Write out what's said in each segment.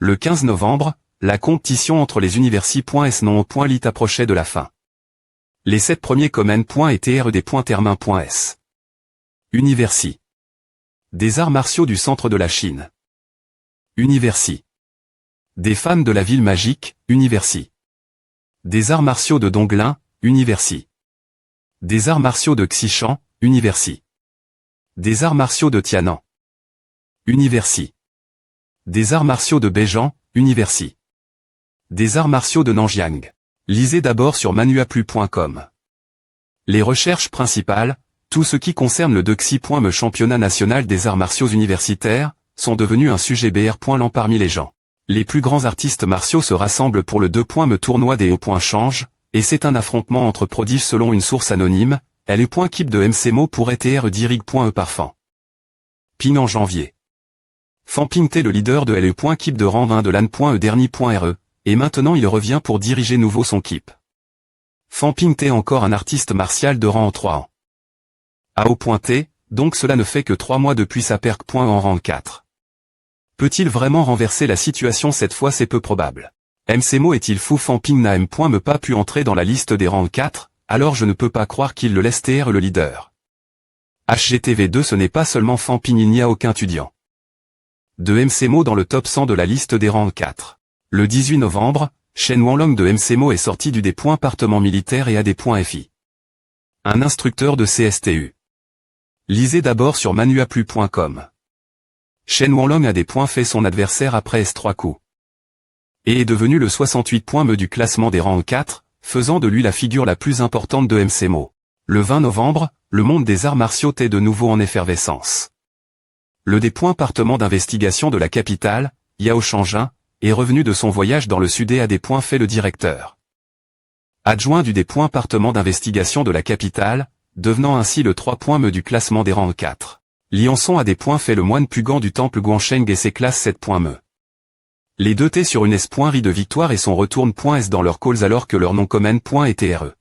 Le 15 novembre, la compétition entre les Universi.s non.lit approchait de la fin. Les 7 premiers Komen.et.TRED.Termin.s. Universi. Des arts martiaux du centre de la Chine. Universi. Des femmes de la ville magique, Universi. Des arts martiaux de Donglin, Universi. Des arts martiaux de Xishan, Universi. Des arts martiaux de Tianan. Universi. Des arts martiaux de Beijan, Universi. Des arts martiaux de Nanjiang. Lisez d'abord sur manuaplu.com. Les recherches principales, tout ce qui concerne le DEXI.me championnat national des arts martiaux universitaires, sont devenus un sujet BR.LAN parmi les gens. Les plus grands artistes martiaux se rassemblent pour le 2.me tournoi des hauts.change, et c'est un affrontement entre prodiges selon une source anonyme, LE.keep de MCMO pour ETR-Dirig.e par Fan Ping en janvier. Fan Ping était le leader de LE.keep de rang 20 de LAN.e dernier.re, et maintenant il revient pour diriger nouveau son keep. Fan Ping était encore un artiste martial de rang en 3 ans. AO.T, donc cela ne fait que 3 mois depuis sa perque. En rang 4. Peut-il vraiment renverser la situation cette fois? C'est peu probable. MCMO est-il fou? Fan Ping n'a M.me pas pu entrer dans la liste des rangs 4, alors je ne peux pas croire qu'il le laisse TR le leader. HGTV2 ce n'est pas seulement Fan Ping, il n'y a aucun étudiant de MCMO dans le top 100 de la liste des rangs 4. Le 18 novembre, Shen Wanlong de MCMO est sorti du département militaire et AD.FI. Un instructeur de CSTU. Lisez d'abord sur manuaplu.com. Shen Wanlong fait son adversaire après S3 coups. Et est devenu le 68.me du classement des rangs 4, faisant de lui la figure la plus importante de MCMO. Le 20 novembre, le monde des arts martiaux est de nouveau en effervescence. Le département d'investigation de la capitale, Yao Shangjin, est revenu de son voyage dans le sud et fait le directeur adjoint du département d'investigation de la capitale, devenant ainsi le 3.me du classement des rangs 4. Lianson fait le moine pugant du temple Guansheng et ses classes 7.me. Les deux T sur une S.ri de victoire et son retourne.s dans leurs calls alors que leur nom commun.etre.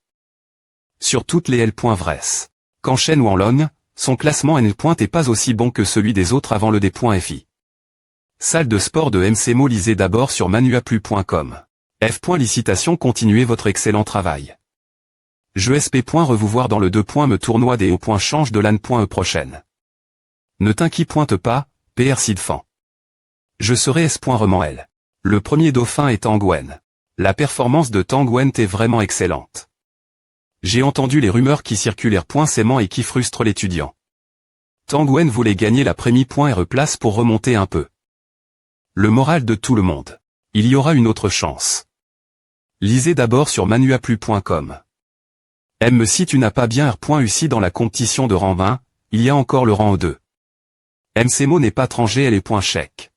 Sur toutes les L.vres. Quand Shen Wanlong, son classement N. est pas aussi bon que celui des autres avant le D.fi. Salle de sport de MCMO. Lisez d'abord sur manuaplu.com. F.licitation. Continuez votre excellent travail. Je SP.re vous voir dans le 2.me tournoi des hauts.change de LAN.e prochaine. Ne t'inquiète pas, PR Sidfan. Je serai S.Remanel. Le premier dauphin est Tang Wen. La performance de Tang Wen est vraiment excellente. J'ai entendu les rumeurs qui circulèrent .saiement et qui frustrent l'étudiant. Tang Wen voulait gagner la Prémie.re place pour remonter un peu le moral de tout le monde. Il y aura une autre chance. Lisez d'abord sur manuaplu.com. M. Si tu n'as pas bien R.UCI dans la compétition de rang 20, il y a encore le rang 2. MCMO n'est pas étranger, elle est .chèque.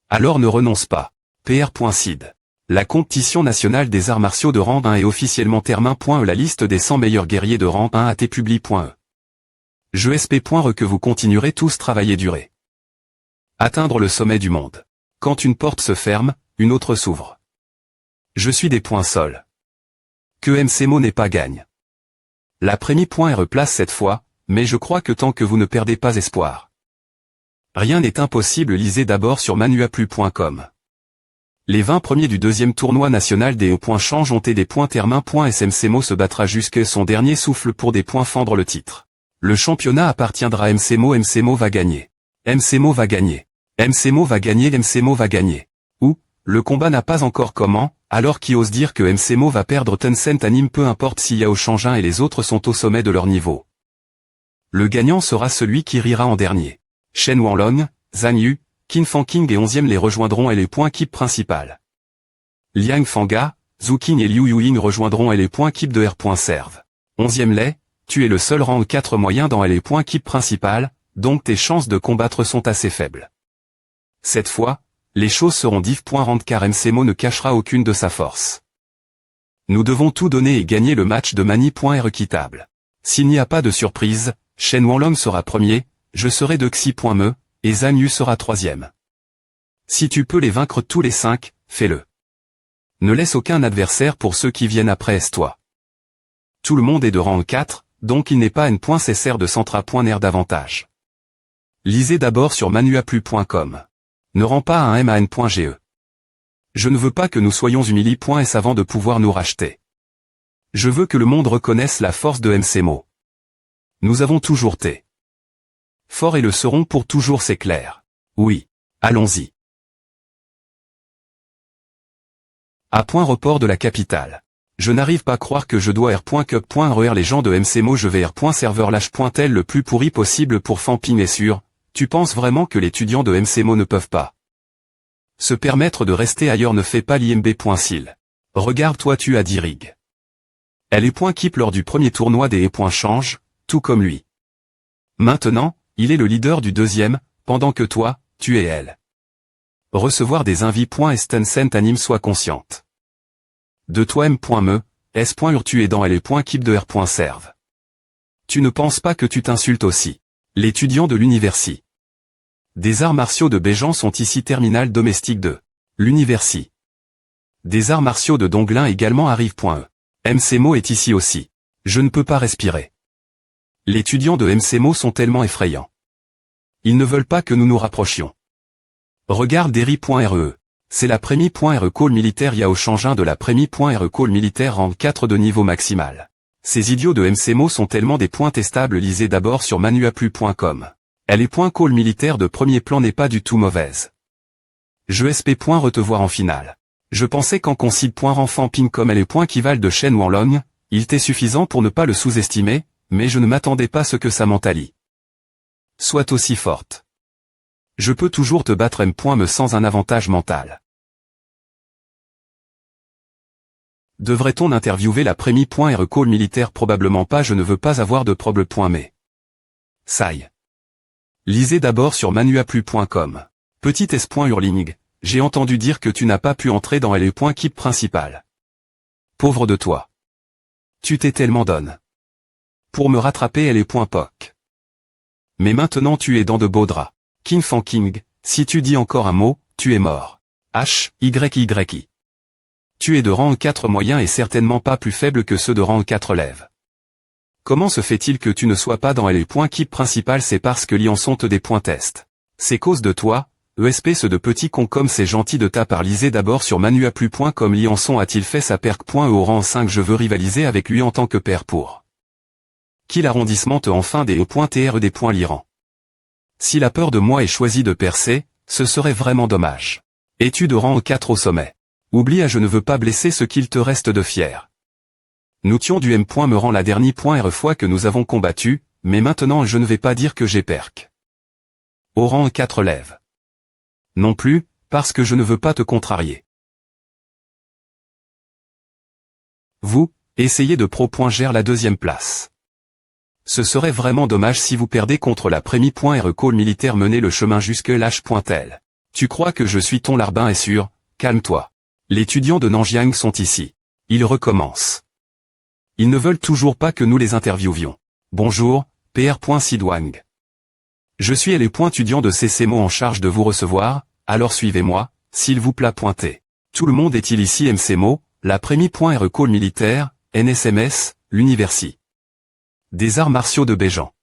Alors ne renonce pas. PR.sid. La compétition nationale des arts martiaux de rang 1 est officiellement termin.e. La liste des 100 meilleurs guerriers de rang 1 a été publie.e. Je SP.re que vous continuerez tous travailler durer. Atteindre le sommet du monde. Quand une porte se ferme, une autre s'ouvre. Je suis des points sols. Que MCMO n'est pas gagne. La Prémie.re place cette fois, mais je crois que tant que vous ne perdez pas espoir. Rien n'est impossible. Lisez d'abord sur manuaplu.com. Les 20 premiers du deuxième tournoi national des hauts.change ont été des points termin.smcmo se battra jusqu'à son dernier souffle pour des points fendre le titre. Le championnat appartiendra à MCMO. MCMO va gagner. MCMO va gagner. MCMO va gagner. MCMO va gagner. Ou, le combat n'a pas encore comment, alors qui ose dire que MCMO va perdre Tencent anime peu importe si Yao Shangjin et les autres sont au sommet de leur niveau. Le gagnant sera celui qui rira en dernier. Shen Wanlong, Zhang Yu, Qin Fangqing et 11e les rejoindront et les points keep principal. Liang Fanga, Zhu Qing et Liu Yuying rejoindront et les points keep de R.serve. 11e lait, tu es le seul rang 4 moyen dans les points keep principal, donc tes chances de combattre sont assez faibles. Cette fois, les choses seront diff.rand car MCMO ne cachera aucune de sa force. Nous devons tout donner et gagner le match de Mani.R équitable. S'il n'y a pas de surprise, Shen Wanlong sera premier, je serai de Xi.me, et Zhang Yu sera troisième. Si tu peux les vaincre tous les 5, fais-le. Ne laisse aucun adversaire pour ceux qui viennent après toi. Tout le monde est de rang 4, donc il n'est pas N.cr de Centra.ner davantage. Lisez d'abord sur manuaplu.com. Ne rends pas un M à N.ge. Je ne veux pas que nous soyons humiliés.s avant de pouvoir nous racheter. Je veux que le monde reconnaisse la force de MCMO. Nous avons toujours été forts et le serons pour toujours, c'est clair. Oui. Allons-y. A. Report de la capitale. Je n'arrive pas à croire que je dois R.cup.RER les gens de MCMO, je vais R.serverlâche.tel le plus pourri possible pour Famping et sûr. Tu penses vraiment que l'étudiant de MCMO ne peuvent pas se permettre de rester ailleurs? Ne fait pas l'IMB.sil. Regarde-toi, tu as dit rig. Elle est .keep lors du premier tournoi des change, tout comme lui. Maintenant, il est le leader du deuxième, pendant que toi, tu es elle. Recevoir des invites.Stencent anime, sois consciente. De toi m.me, s.ur tu es dans elle est .keep de r.serve. Tu ne penses pas que tu t'insultes aussi? L'étudiant de l'université des arts martiaux de Béjan sont ici, terminal domestique de l'université des arts martiaux de Donglin également arrive.e. MCMO est ici aussi. Je ne peux pas respirer. Les étudiants de MCMO sont tellement effrayants. Ils ne veulent pas que nous nous rapprochions. Regarde Derry.re. C'est la Prémi.re call militaire Yao Changin de la Prémi.re call militaire rang 4 de niveau maximal. Ces idiots de MCMO sont tellement des points testables, lisez d'abord sur manuaplu.com. Elle est .call militaire de premier plan n'est pas du tout mauvaise. Je sp. Retevoir en finale. Je pensais qu'en concile. Renfamping comme elle est qui valent de Shen Wanlong, il était suffisant pour ne pas le sous-estimer, mais je ne m'attendais pas à ce que sa mentalité soit aussi forte. Je peux toujours te battre m.me sans un avantage mental. Devrait-on interviewer la Prémi.re call militaire? Probablement pas, je ne veux pas avoir de problème. Mais Saï. Lisez d'abord sur manuaplu.com. Petit s.hurling, j'ai entendu dire que tu n'as pas pu entrer dans l.keep principal. Pauvre de toi. Tu t'es tellement donne. Pour me rattraper l.poc. Mais maintenant tu es dans de beaux draps. King Fanking, si tu dis encore un mot, tu es mort. HYYI. Tu es de rang 4 moyen et certainement pas plus faible que ceux de rang 4 lève. Comment se fait-il que tu ne sois pas dans l.keep principal? C'est parce que l'y sont des points test. C'est cause de toi, ESP ce de petit con comme c'est gentil de ta part. Lisez d'abord sur manuaplu.com. Liançon a-t-il fait sa perque.e au rang 5? Je veux rivaliser avec lui en tant que père pour qui l'arrondissement te enfin des E.TR des points l'Iran. S'il a peur de moi et choisi de percer, ce serait vraiment dommage. Es-tu de rang 4 au sommet? Oublie à je ne veux pas blesser ce qu'il te reste de fier. Nous tions du M. Me rend la dernière fois que nous avons combattu, mais maintenant je ne vais pas dire que j'ai perque. Au rang 4 lève. Non plus, parce que je ne veux pas te contrarier. Vous, essayez de gère la deuxième place. Ce serait vraiment dommage si vous perdez contre la Prémi.re call militaire. Menez le chemin jusque l'H.tel. Tu crois que je suis ton larbin? Est sûr, calme-toi. Les étudiants de Nanjiang sont ici. Ils recommencent. Ils ne veulent toujours pas que nous les interviewions. Bonjour, PR.Sidwang. Je suis l'étudiant de CCMO en charge de vous recevoir, alors suivez-moi, s'il vous plaît. Tout le monde est-il ici? MCMO, la Prémi.re call militaire, NSMS, l'université des arts martiaux de Béjan.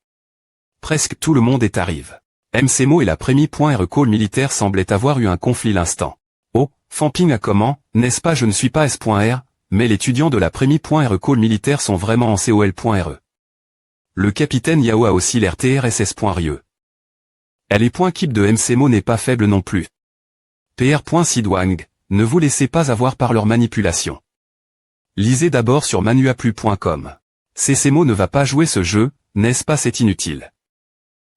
Presque tout le monde est arrive. MCMO et la Prémi.re call militaire semblaient avoir eu un conflit l'instant. Oh, Famping a comment, n'est-ce pas? Je ne suis pas S.R, mais les étudiants de la Prémi.re call militaire sont vraiment en COL.RE. Le capitaine Yao a aussi l'air TRSS.RIE. Elle est .keep de MCMO n'est pas faible non plus. PR.Sidwang, ne vous laissez pas avoir par leur manipulation. Lisez d'abord sur manuaplu.com. CCMO ne va pas jouer ce jeu, n'est-ce pas? C'est inutile.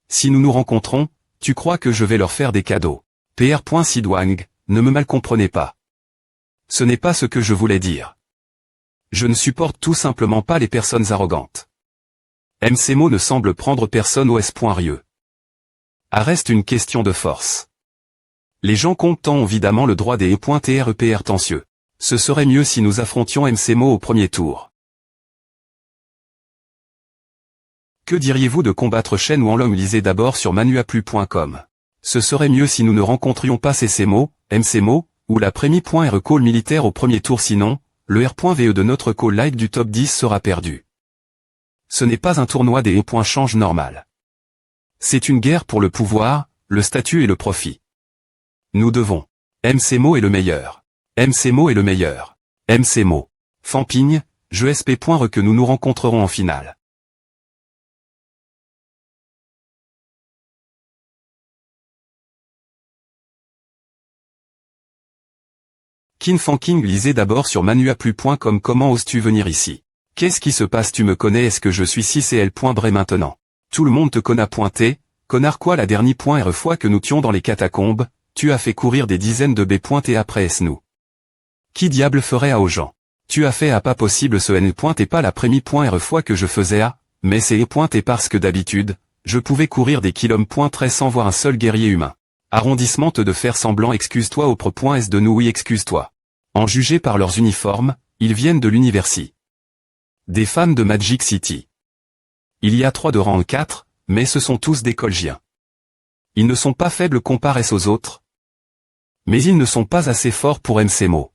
Si nous nous rencontrons, tu crois que je vais leur faire des cadeaux? PR.Sidwang, ne me mal comprenez pas. Ce n'est pas ce que je voulais dire. Je ne supporte tout simplement pas les personnes arrogantes. MCMO ne semble prendre personne au S.RIE. Reste une question de force. Les gens comptent ont évidemment le droit des E.TREPR tensieux. Ce serait mieux si nous affrontions MCMO au premier tour. Que diriez-vous de combattre Shen Wanlong? Lisez d'abord sur manuaplu.com. Ce serait mieux si nous ne rencontrions pas CCMO, MCMO, ou la Prémi.re call militaire au premier tour, sinon, le R.VE de notre call like du top 10 sera perdu. Ce n'est pas un tournoi des E.change normal. C'est une guerre pour le pouvoir, le statut et le profit. Nous devons. MCMO est le meilleur. MCMO est le meilleur. MCMO. Fampigne, je SP. Que nous nous rencontrerons en finale. Qin Fanking, lisez d'abord sur manua+.com. Comment oses-tu venir ici? Qu'est-ce qui se passe? Tu me connais? Est-ce que je suis 6CL. Bré maintenant. Tout le monde te connaît. T. Connard quoi? La dernière fois que nous tions dans les catacombes, tu as fait courir des dizaines de B. Et après est-ce nous? Qui diable ferait à aux gens? Tu as fait à pas possible ce N. Et pas la première fois que je faisais à, mais c'est et parce que d'habitude, je pouvais courir des kilomètres sans voir un seul guerrier humain. Arrondissement de faire semblant. Excuse-toi au S de nous. Oui, excuse-toi. En juger par leurs uniformes, ils viennent de l'université. Des femmes de Magic City. Il y a 3 de rang 4, mais ce sont tous des colgiens. Ils ne sont pas faibles comparés aux autres. Mais ils ne sont pas assez forts pour MCMO.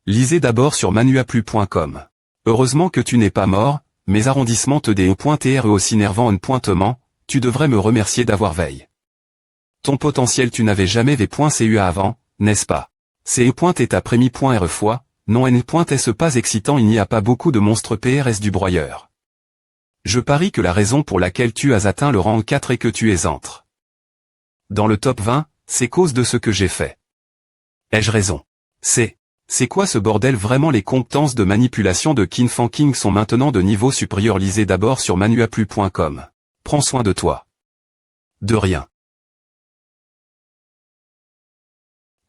Lisez d'abord sur manua+.com. Heureusement que tu n'es pas mort, mes arrondissements te dé.re aussi nervant un pointement, tu devrais me remercier d'avoir veille. Ton potentiel tu n'avais jamais V.CUA avant, n'est-ce pas? C'est est ta première fois, non N.S pas excitant. Il n'y a pas beaucoup de monstres PRS du broyeur. Je parie que la raison pour laquelle tu as atteint le rang 4 est que tu es entre dans le top 20, c'est cause de ce que j'ai fait. Ai-je raison? C'est quoi ce bordel? Vraiment les compétences de manipulation de Qin Fanking sont maintenant de niveau supérieur. Lisez d'abord sur manua+.com. Prends soin de toi. De rien.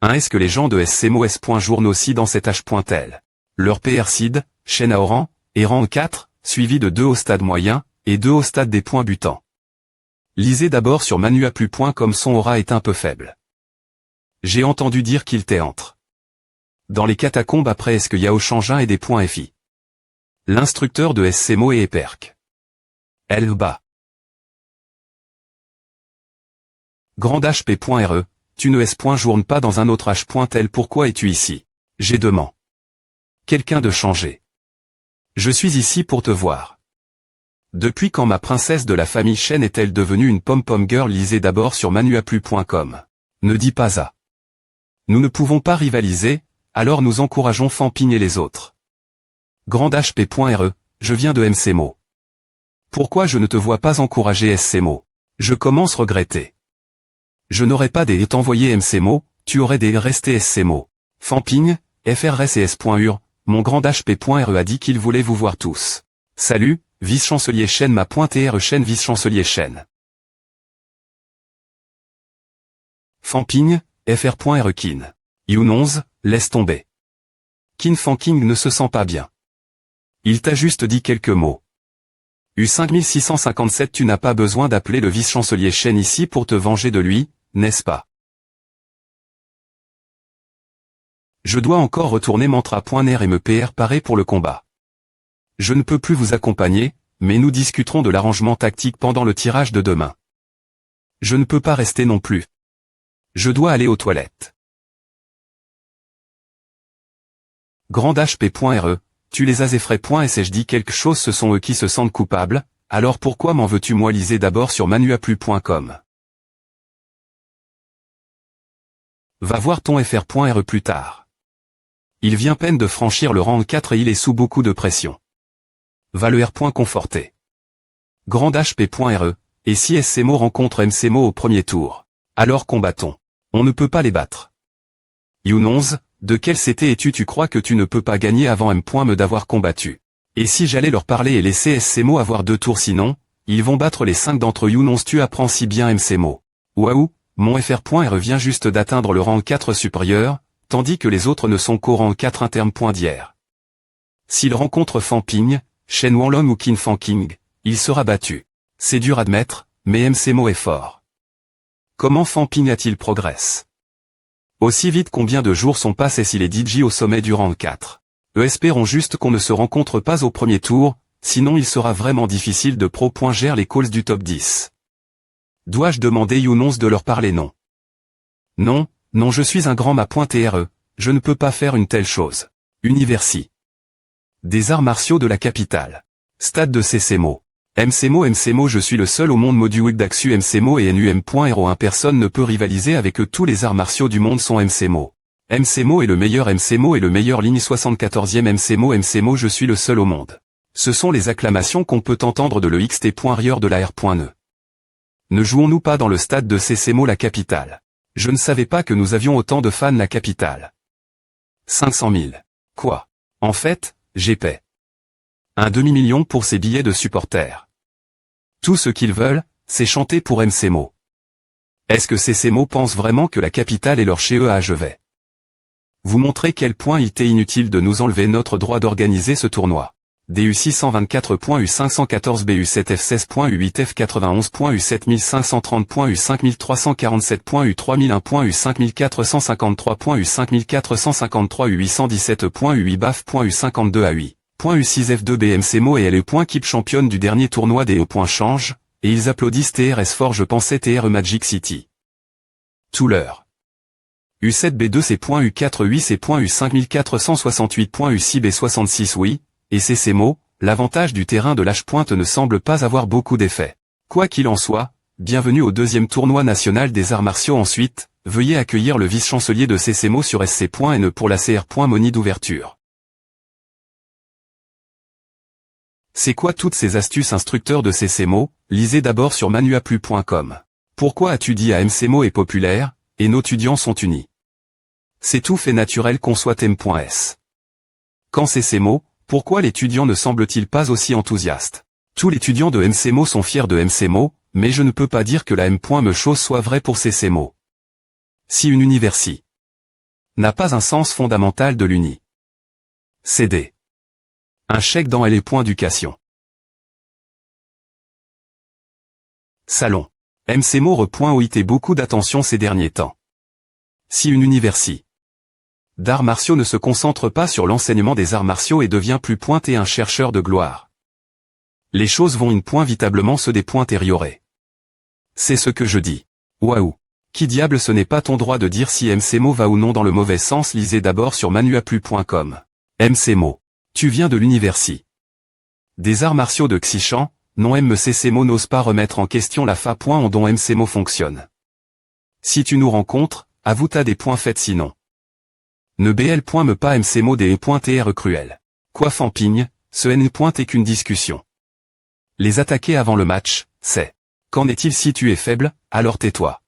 Est-ce que les gens de SCMO journent aussi dans cet H.L? Leur PR seed, chaîne à Oran, et rang 4, suivi de 2 au stade moyen, et 2 au stade des points butants. Lisez d'abord sur manua+.com. Son aura est un peu faible. J'ai entendu dire qu'il t'est entre dans les catacombes. Après est-ce que Yao Changin et des points FI? L'instructeur de SCMO et Eperk. Elle bat. Grand HP.re, tu ne journe pas dans un autre H.L. Pourquoi es-tu ici? J'ai demandé. Quelqu'un de changé. Je suis ici pour te voir. Depuis quand ma princesse de la famille Shen est-elle devenue une pom-pom girl? Lisez d'abord sur manua+.com. Ne dis pas à. Nous ne pouvons pas rivaliser, alors nous encourageons Fampigne et les autres. Grand HP.re, je viens de MCMO. Pourquoi je ne te vois pas encourager SCMO? Je commence regretter. Je n'aurais pas des t'envoyer MCMO, tu aurais des restés SCMO. Fampigne, FRS et S.UR, mon grand HP.re a dit qu'il voulait vous voir tous. Salut, vice-chancelier Shen ma.TR Shen vice-chancelier Shen. Fampigne, FR.re Qin. Youn 11, laisse tomber. Qin Fanking ne se sent pas bien. Il t'a juste dit quelques mots. U5657 tu n'as pas besoin d'appeler le vice-chancelier Shen ici pour te venger de lui, n'est-ce pas? Je dois encore retourner mantra.ner et me préparer pour le combat. Je ne peux plus vous accompagner, mais nous discuterons de l'arrangement tactique pendant le tirage de demain. Je ne peux pas rester non plus. Je dois aller aux toilettes. Grand HP.re, tu les as effrayés. Si je dis quelque chose ce sont eux qui se sentent coupables, alors pourquoi m'en veux-tu? Moi lisez d'abord sur manua+.com. Va voir ton FR.re plus tard. Il vient peine de franchir le rang 4 et il est sous beaucoup de pression. Va le R.conforté. Grand HP.re, et si SCMO rencontre MCMO au premier tour, alors combattons. On ne peut pas les battre. Youn 11, de quel CT es-tu? Tu crois que tu ne peux pas gagner avant M.me d'avoir combattu? Et si j'allais leur parler et laisser SCMO avoir 2 tours sinon, ils vont battre les 5 d'entre eux. Youn 11 tu apprends si bien MCMO. Waouh, mon FR.re vient juste d'atteindre le rang 4 supérieur, tandis que les autres ne sont qu'au rang 4 interne. D'hier. S'il rencontre Fampigne, Shen Wanlong ou Qin Fanking, il sera battu. C'est dur à admettre, mais MCMO est fort. Comment Fampigne a-t-il progressé? Aussi vite combien de jours sont passés s'il est DJ au sommet du rang 4? Espérons juste qu'on ne se rencontre pas au premier tour, sinon il sera vraiment difficile de gère les calls du top 10. Dois-je demander Youn 11 de leur parler? Non. Non, non je suis un grand ma.TRE, je ne peux pas faire une telle chose. Universi. Des arts martiaux de la capitale. Stade de CCMO. MCMO je suis le seul au monde module d'Axu MCMO et NUM.01 personne ne peut rivaliser avec eux tous les arts martiaux du monde sont MCMO. MCMO est le meilleur, MCMO est le meilleur, ligne 74e, MCMO, MCMO, je suis le seul au monde. Ce sont les acclamations qu'on peut entendre de l'EXT.rieur de la R.ne. Ne jouons-nous pas dans le stade de CCMO la capitale? Je ne savais pas que nous avions autant de fans la capitale. 500 000. Quoi? En fait, j'ai payé un demi-million pour ces billets de supporters. Tout ce qu'ils veulent, c'est chanter pour MCMO. Est-ce que CCMO pense vraiment que la capitale est leur chez eux? Je vais vous montrer quel point il était inutile de nous enlever notre droit d'organiser ce tournoi. DU 624.U 514 BU 7F 16.U 8F 91.U 7530.U 5347.U 3001.U 5453.U 5453.U 817.U 8 BAF.U 52 A8. .U 6F2 BMCMO et LE. Keep championne du dernier tournoi des E. Change, et ils applaudissent TRS fort, je pensais TR Magic City. Tout l'heure. U7B2 C.U 48 C.U 5468.U 6B66 oui, et CCMO, l'avantage du terrain de l'H-Pointe ne semble pas avoir beaucoup d'effet. Quoi qu'il en soit, bienvenue au deuxième tournoi national des arts martiaux. Ensuite, veuillez accueillir le vice-chancelier de CCMO sur SC.N pour la CR. Moni d'ouverture. C'est quoi toutes ces astuces, instructeurs de CCMO? Lisez d'abord sur manuaplu.com. Pourquoi as-tu dit à MCMO est populaire, et nos étudiants sont unis? C'est tout fait naturel qu'on soit M.S. Quand CCMO, pourquoi l'étudiant ne semble-t-il pas aussi enthousiaste? Tous les étudiants de MCMO sont fiers de MCMO, mais je ne peux pas dire que la M.me chose soit vraie pour CCMO. Si une université n'a pas un sens fondamental de l'uni, CD. Un chèque dans LE.Éducation. Salon. MCMO re.OIT beaucoup d'attention ces derniers temps. Si une université d'arts martiaux ne se concentre pas sur l'enseignement des arts martiaux et devient plus pointé un chercheur de gloire, les choses vont inévitablement se détériorer. C'est ce que je dis. Waouh. Qui diable, ce n'est pas ton droit de dire si MCMO va ou non dans le mauvais sens. Lisez d'abord sur manuaplu.com. MCMO. Tu viens de l'université des arts martiaux de Xichan, non MCCMO n'ose pas remettre en question la fa. Dont MCMO fonctionne. Si tu nous rencontres, avoue t'as des points faits sinon. Ne BL.me pas MCMO des E.TR cruel. Quoi Fampigne, ce N. est qu'une discussion. Les attaquer avant le match, c'est. Qu'en est-il si tu es faible, alors tais-toi.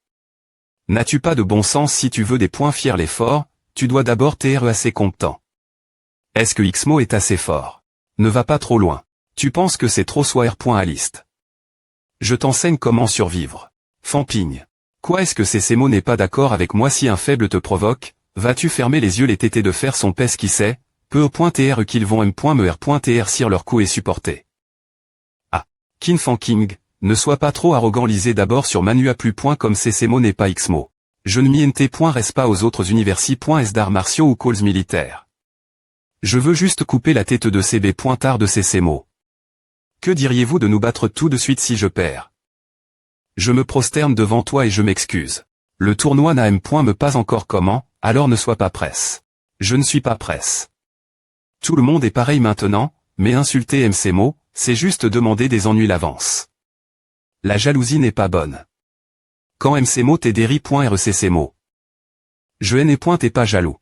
N'as-tu pas de bon sens? Si tu veux des points fiers les forts, tu dois d'abord TR assez compétent. Est-ce que XMO est assez fort? Ne va pas trop loin. Tu penses que c'est trop soit R. à liste. Je t'enseigne comment survivre. Fampigne. Quoi est-ce que CCMO n'est pas d'accord avec moi? Si un faible te provoque, vas-tu fermer les yeux? Les tétés de faire son pèse qui sait, peu au point TR qu'ils vont M.me R.TR cire leur coup et supporter. Ah. King Fanking, ne sois pas trop arrogant. Lisez d'abord sur manuaplu.com. CCMO n'est pas XMO. Je ne m'y reste pas aux autres universités. D'arts martiaux ou calls militaires. Je veux juste couper la tête de CB. Tard de CCMO. Que diriez-vous de nous battre tout de suite si je perds? Je me prosterne devant toi et je m'excuse. Le tournoi n'a me pas encore comment, alors ne sois pas presse. Je ne suis pas presse. Tout le monde est pareil maintenant, mais insulter MCMO, c'est juste demander des ennuis l'avance. La jalousie n'est pas bonne. Quand MCMO t'es déri.RCCMO. Je n'ai t'es pas jaloux.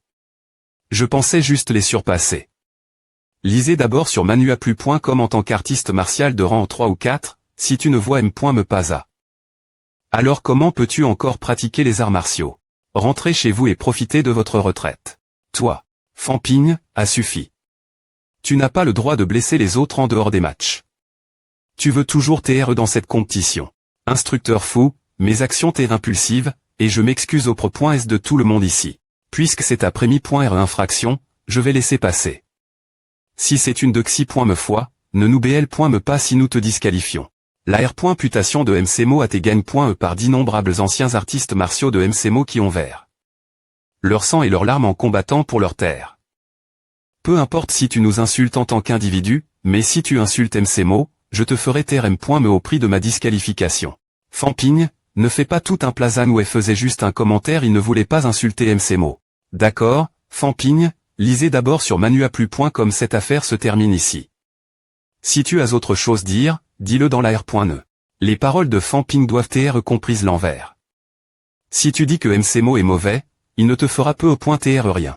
Je pensais juste les surpasser. Lisez d'abord sur manuaplu.com. En tant qu'artiste martial de rang 3 ou 4, si tu ne vois me pas à. Alors comment peux-tu encore pratiquer les arts martiaux? Rentrez chez vous et profitez de votre retraite. Toi, Fampigne, a suffi. Tu n'as pas le droit de blesser les autres en dehors des matchs. Tu veux toujours TR dans cette compétition. Instructeur fou, mes actions t'es impulsives, et je m'excuse auprès S de tout le monde ici. Puisque c'est après-mi.R infraction, je vais laisser passer. Si c'est une de xi.me foi, ne nous BL.me pas si nous te disqualifions. La R.putation de MCMO a tes gagne.e par d'innombrables anciens artistes martiaux de MCMO qui ont vert leur sang et leurs larmes en combattant pour leur terre. Peu importe si tu nous insultes en tant qu'individu, mais si tu insultes MCMO, je te ferai taire M.me au prix de ma disqualification. Fampigne, ne fais pas tout un plasane où elle faisait juste un commentaire, il ne voulait pas insulter MCMO. D'accord, Fampigne, lisez d'abord sur manuaplu.com. Cette affaire se termine ici. Si tu as autre chose dire, dis-le dans la R.ne. Les paroles de Fampigne doivent être comprises l'envers. Si tu dis que MCMO est mauvais, Il ne te fera peu au point TR rien.